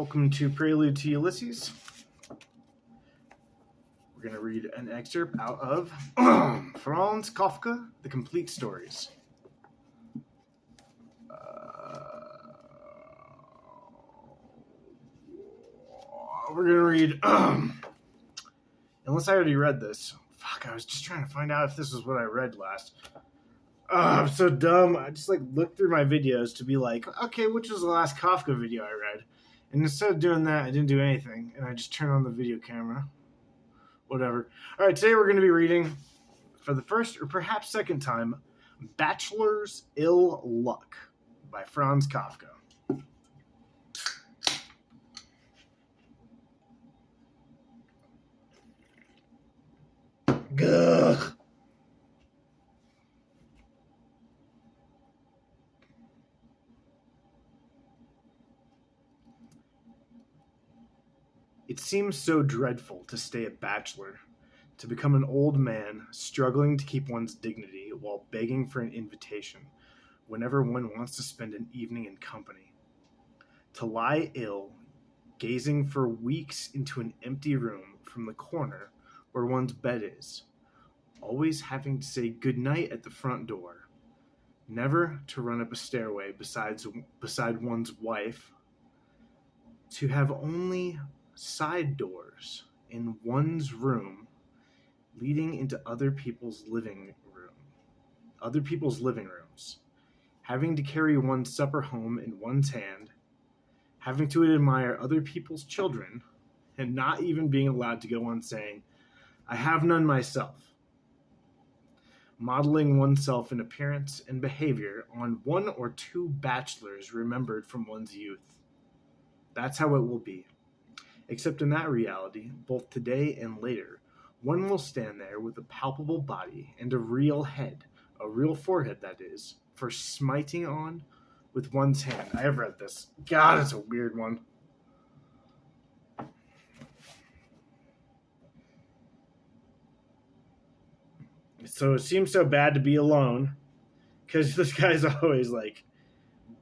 Welcome to Prelude to Ulysses. We're going to read an excerpt out of Franz Kafka, The Complete Stories. We're going to read, unless I already read this. Fuck, I was just trying to find out if this was what I read last. I'm so dumb. I just looked through my videos to be like, okay, which was the last Kafka video I read? And instead of doing that, I didn't do anything, and I just turned on the video camera. Whatever. All right, today we're going to be reading, for the first or perhaps second time, Bachelor's Ill Luck by Franz Kafka. Gugh. It seems so dreadful to stay a bachelor, to become an old man struggling to keep one's dignity while begging for an invitation whenever one wants to spend an evening in company. To lie ill, gazing for weeks into an empty room from the corner where one's bed is, always having to say goodnight at the front door, never to run up a stairway beside one's wife, to have only side doors in one's room leading into other people's living rooms, having to carry one's supper home in one's hand, having to admire other people's children, and not even being allowed to go on saying, I have none myself, modeling oneself in appearance and behavior on one or two bachelors remembered from one's youth. That's how it will be. Except in that reality, both today and later, one will stand there with a palpable body and a real head, a real forehead that is, for smiting on with one's hand. I have read this. God, it's a weird one. So it seems so bad to be alone, because this guy's always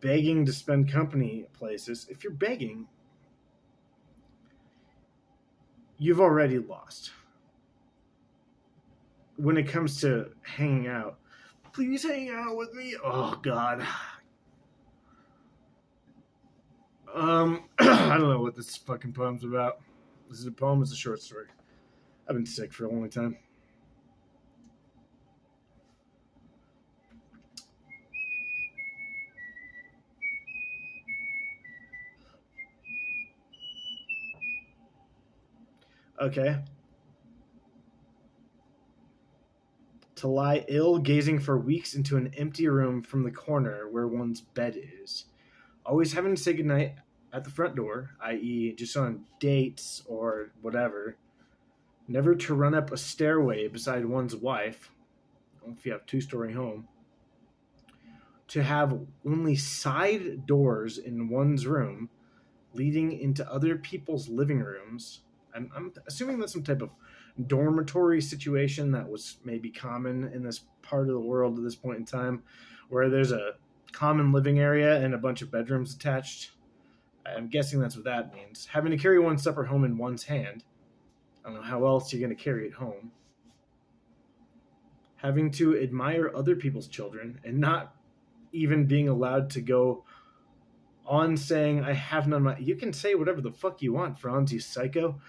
begging to spend company at places. If you're begging, you've already lost. When it comes to hanging out, please hang out with me. Oh, God. I don't know what this fucking poem's about. Is it a poem? It's a short story. I've been sick for a long time. Okay. To lie ill, gazing for weeks into an empty room from the corner where one's bed is. Always having to say goodnight at the front door, i.e. just on dates or whatever. Never to run up a stairway beside one's wife, if you have a two-story home. To have only side doors in one's room leading into other people's living rooms. I'm assuming that's some type of dormitory situation that was maybe common in this part of the world at this point in time, where there's a common living area and a bunch of bedrooms attached. I'm guessing that's what that means. Having to carry one's supper home in one's hand. I don't know how else you're going to carry it home. Having to admire other people's children and not even being allowed to go on saying, I have none. You can say whatever the fuck you want, Franz, you psycho.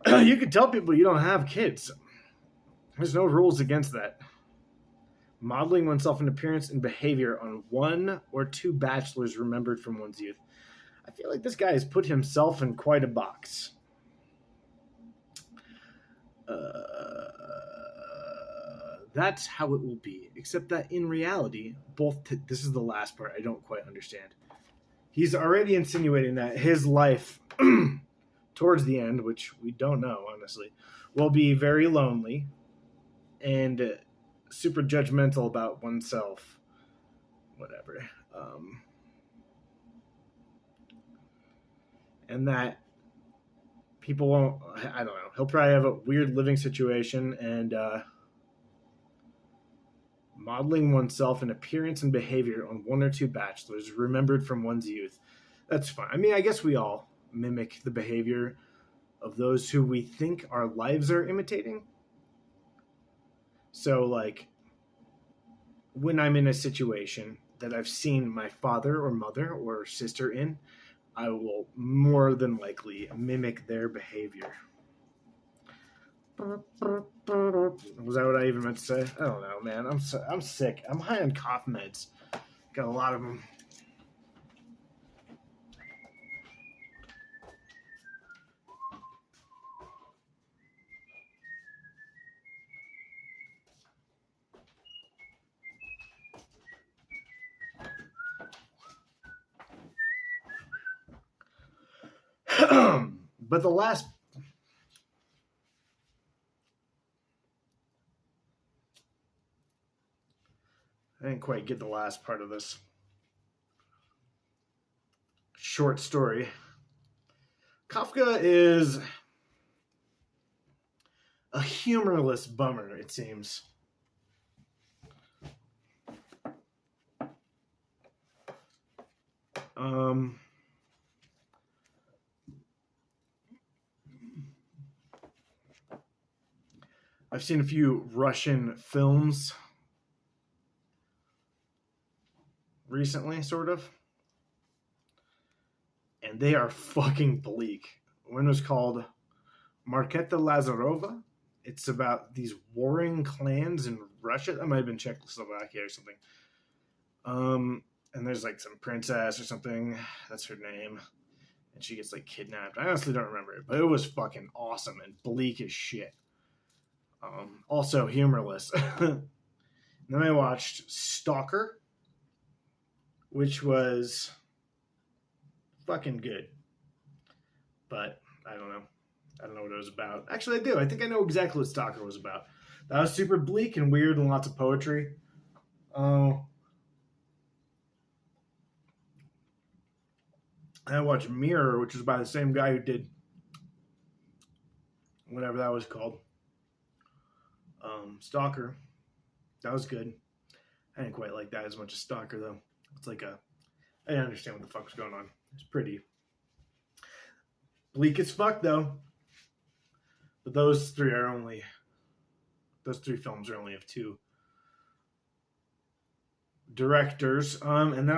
You can tell people you don't have kids. There's no rules against that. Modeling oneself in appearance and behavior on one or two bachelors remembered from one's youth. I feel like this guy has put himself in quite a box. That's how it will be. Except that in reality, this is the last part I don't quite understand. He's already insinuating that his life towards the end, which we don't know, honestly, will be very lonely and super judgmental about oneself. Whatever. And that people won't, I don't know, he'll probably have a weird living situation and modeling oneself in appearance and behavior on one or two bachelors remembered from one's youth. That's fine. I mean, I guess we all mimic the behavior of those who we think our lives are imitating. So, like, when I'm in a situation that I've seen my father or mother or sister in, I will more than likely mimic their behavior. Was that what I even meant to say? I don't know, man. I'm sick. I'm high on cough meds. Got a lot of them. But the last I didn't quite get the last part of this short story. Kafka is a humorless bummer, it seems. I've seen a few Russian films recently, sort of, and they are fucking bleak. One was called Marketa Lazarova. It's about these warring clans in Russia. That might have been Czechoslovakia or something. And there's like some princess or something. That's her name. And she gets like kidnapped. I honestly don't remember it, but it was fucking awesome and bleak as shit. Also humorless. Then I watched Stalker, which was fucking good. But I don't know. I don't know what it was about. Actually, I do. I think I know exactly what Stalker was about. That was super bleak and weird and lots of poetry. I watched Mirror, which is by the same guy who did whatever that was called. Stalker. That was good. I didn't quite like that as much as Stalker, though. It's like I didn't understand what the fuck was going on. It's pretty bleak as fuck, though. But those three films are only of two directors. And then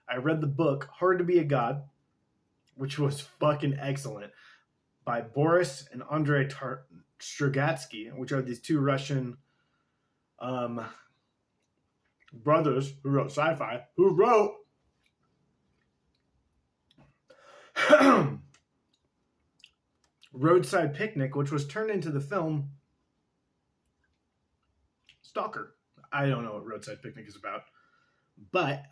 I read the book Hard to Be a God, which was fucking excellent, by Boris and Andrei Strugatsky, which are these two Russian brothers who wrote sci-fi, who wrote Roadside Picnic, which was turned into the film Stalker. I don't know what Roadside Picnic is about, but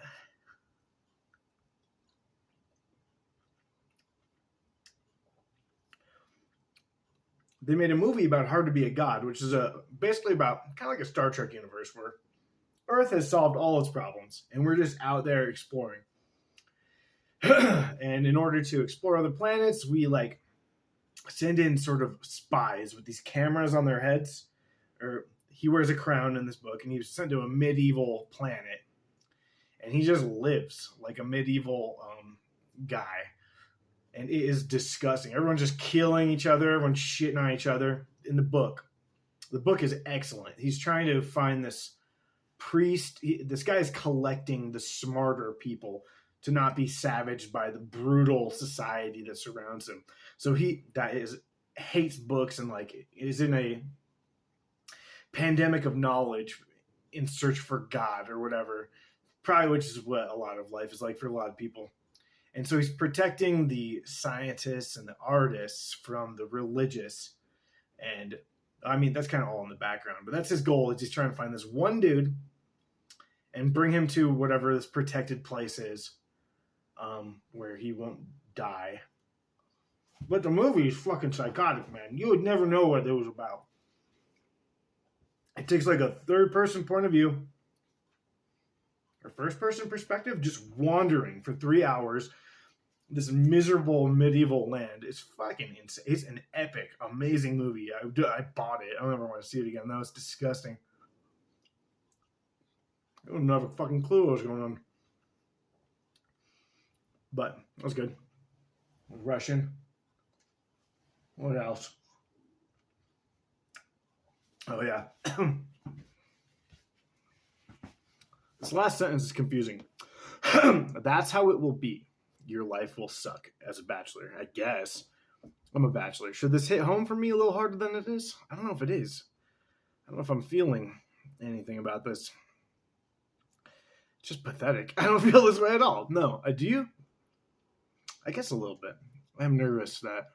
they made a movie about Hard to Be a God, which is basically about kind of like a Star Trek universe where Earth has solved all its problems and we're just out there exploring. And in order to explore other planets, we like send in sort of spies with these cameras on their heads. Or he wears a crown in this book, and he was sent to a medieval planet, and he just lives like a medieval guy. And it is disgusting. Everyone's just killing each other. Everyone's shitting on each other. In the book is excellent. He's trying to find this priest. This guy is collecting the smarter people to not be savaged by the brutal society that surrounds him. So hates books and like is in a pandemic of knowledge in search for God or whatever. Probably, which is what a lot of life is like for a lot of people. And so he's protecting the scientists and the artists from the religious. And I mean, that's kind of all in the background, but that's his goal. Is he's trying to find this one dude and bring him to whatever this protected place is, where he won't die. But the movie is fucking psychotic, man. You would never know what it was about. It takes like a third-person point of view, or first-person perspective, just wandering for 3 hours. This miserable medieval land. It's fucking insane. It's an epic, amazing movie. I bought it. I don't ever want to see it again. That was disgusting. I didn't have a fucking clue what was going on. But that was good. Russian. What else? Oh, yeah. This last sentence is confusing. That's how it will be. Your life will suck as a bachelor, I guess. I'm a bachelor. Should this hit home for me a little harder than it is? I don't know if it is. I don't know if I'm feeling anything about this. It's just pathetic. I don't feel this way at all. No, do you? I guess a little bit. I'm nervous that.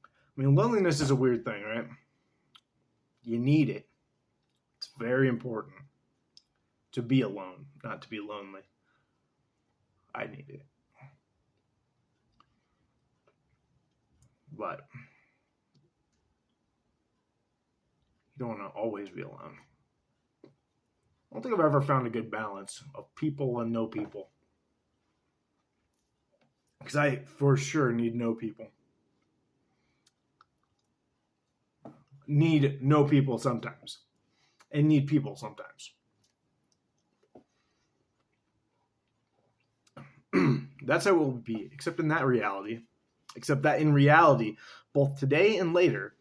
I mean, loneliness is a weird thing, right? You need it. It's very important to be alone, not to be lonely. I need it. But you don't want to always be alone. I don't think I've ever found a good balance of people and no people. Because I, for sure, need no people. Need no people sometimes. And need people sometimes. That's how it will be, except that in reality, both today and later,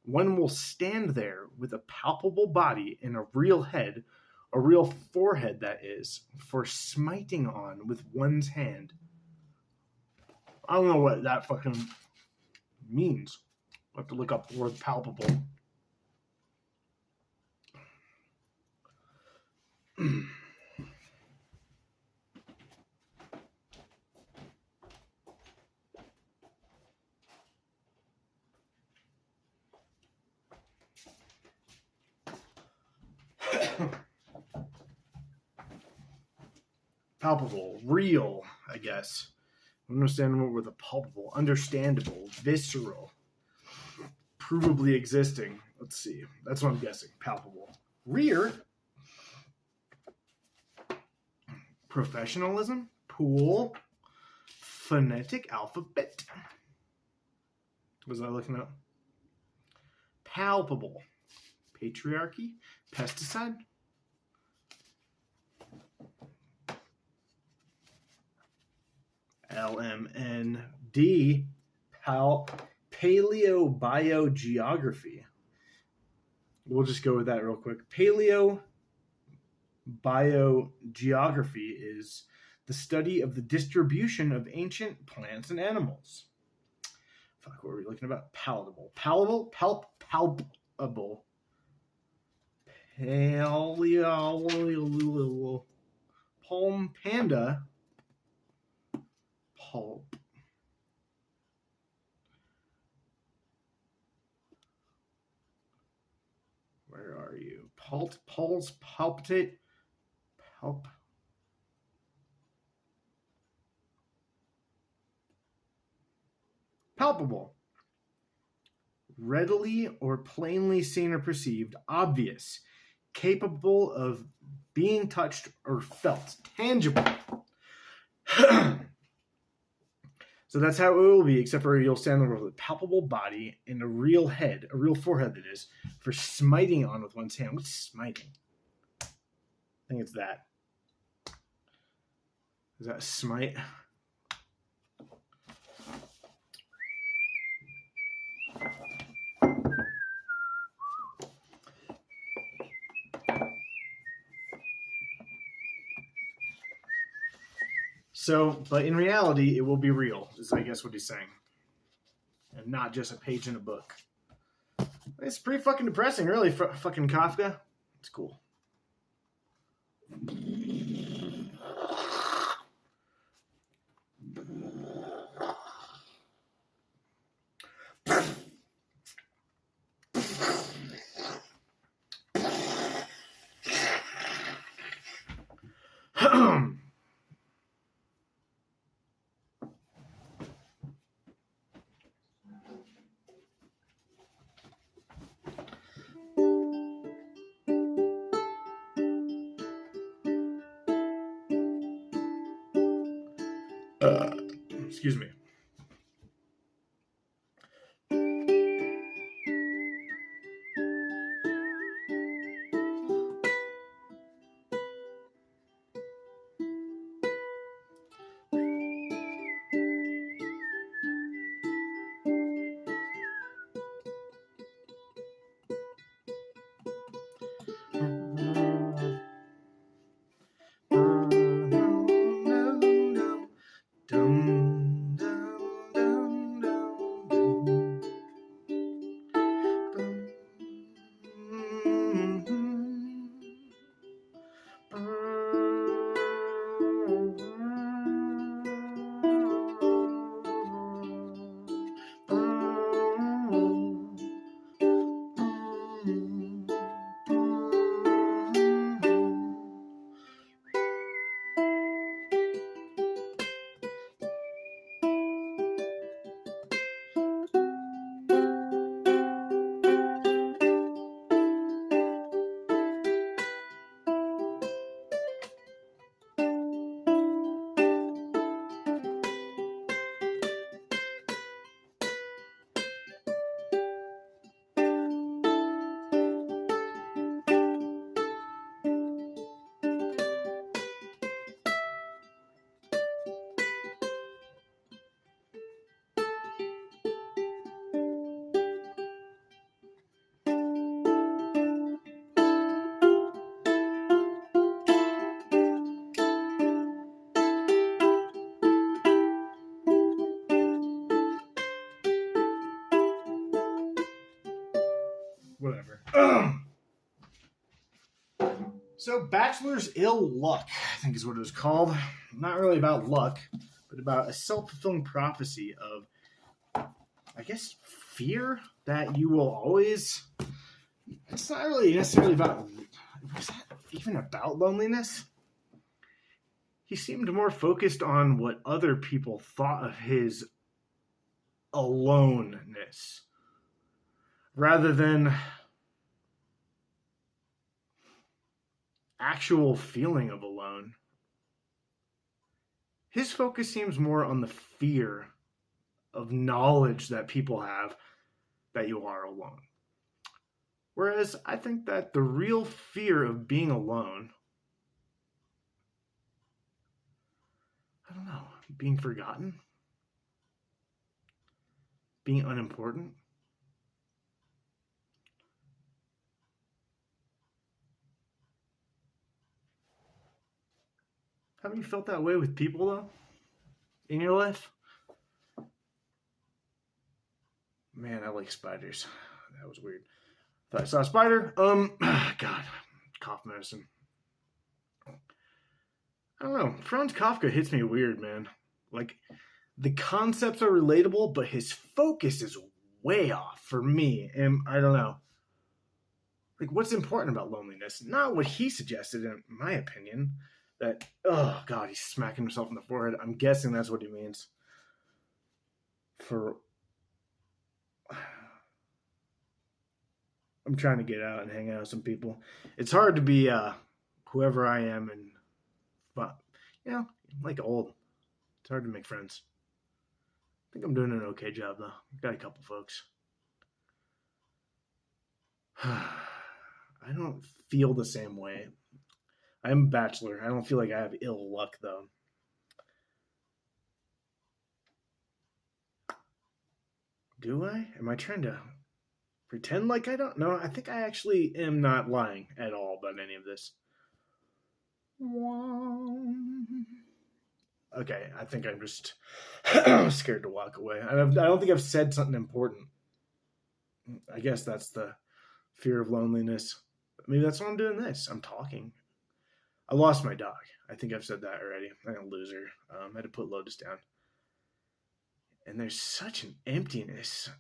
one will stand there with a palpable body and a real head, a real forehead that is, for smiting on with one's hand. I don't know what that fucking means. I'll have to look up the word palpable. Palpable, real, I guess. Understandable with a palpable, understandable, visceral, provably existing. Let's see. That's what I'm guessing. Palpable. Rear. Professionalism. Pool. Phonetic alphabet. Was I looking up? Palpable. Patriarchy. Pesticide. LMND, paleobiogeography. We'll just go with that real quick. Paleobiogeography is the study of the distribution of ancient plants and animals. Fuck, what were we looking about? Palatable. Palpable? Palpable. Palm panda. Pulp. Where are you? Pulse, palpitate, palpable. Readily or plainly seen or perceived, obvious, capable of being touched or felt, tangible. So that's how it will be, except for you'll stand there with a palpable body and a real head, a real forehead that is, for smiting on with one's hand. What's smiting? I think it's that. Is that smite? So, but in reality, it will be real, is I guess what he's saying. And not just a page in a book. It's pretty fucking depressing, really, fucking Kafka. It's cool. Excuse me. So, Bachelor's Ill Luck, I think is what it was called. Not really about luck, but about a self-fulfilling prophecy of, I guess, fear that you will always... It's not really necessarily about... Was that even about loneliness? He seemed more focused on what other people thought of his aloneness, rather than actual feeling of alone. His focus seems more on the fear of knowledge that people have that you are alone. Whereas I think that the real fear of being alone, I don't know, being forgotten, being unimportant. Haven't you felt that way with people, though, in your life? Man, I like spiders. That was weird. Thought I saw a spider. God, cough medicine. I don't know. Franz Kafka hits me weird, man. Like, the concepts are relatable, but his focus is way off for me. And I don't know. Like, what's important about loneliness? Not what he suggested, in my opinion. That, oh, God, he's smacking himself in the forehead. I'm guessing that's what he means. I'm trying to get out and hang out with some people. It's hard to be whoever I am and, but, like old. It's hard to make friends. I think I'm doing an okay job, though. I've got a couple folks. I don't feel the same way. I'm a bachelor. I don't feel like I have ill luck, though. Do I? Am I trying to pretend like I don't? No, I think I actually am not lying at all about any of this. Okay, I think I'm just scared to walk away. I don't think I've said something important. I guess that's the fear of loneliness. Maybe that's why I'm doing this. I'm talking. I lost my dog. I think I've said that already. I'm a loser. I had to put Lotus down. And there's such an emptiness.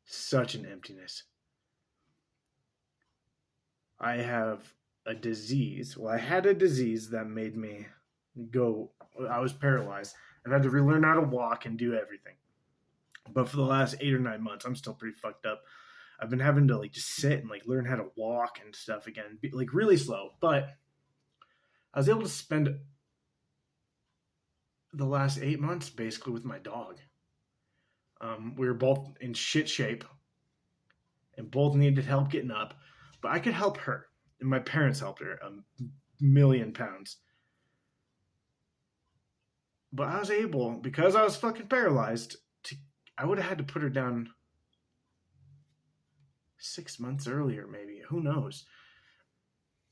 Such an emptiness. I have a disease. Well, I had a disease that made me go. I was paralyzed. I've had to relearn how to walk and do everything. But for the last 8 or 9 months, I'm still pretty fucked up. I've been having to just sit and learn how to walk and stuff again, really slow. But I was able to spend the last 8 months basically with my dog. We were both in shit shape and both needed help getting up, but I could help her, and my parents helped her £1,000,000. But I was able, because I was fucking paralyzed, I would have had to put her down 6 months earlier, maybe. Who knows?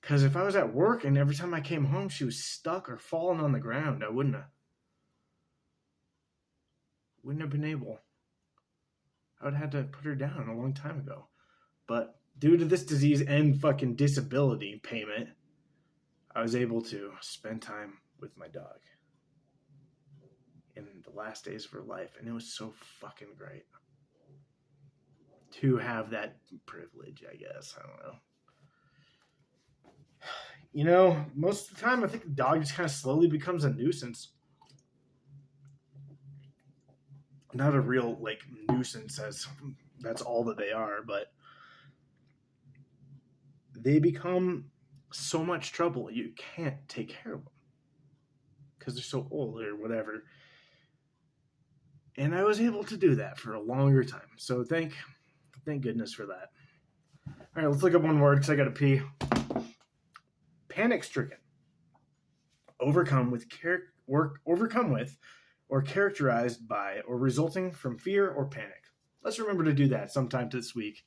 Because if I was at work and every time I came home she was stuck or falling on the ground, I wouldn't have been able. I would have had to put her down a long time ago. But due to this disease and fucking disability payment, I was able to spend time with my dog in the last days of her life, and it was so fucking great to have that privilege, I guess. I don't know. Most of the time I think the dog just kind of slowly becomes a nuisance. Not a real nuisance as that's all that they are, but they become so much trouble you can't take care of them because they're so old or whatever. And I was able to do that for a longer time. So thank goodness for that. All right, let's look up one word because I got to pee. Panic-stricken. Overcome with or characterized by or resulting from fear or panic. Let's remember to do that sometime this week.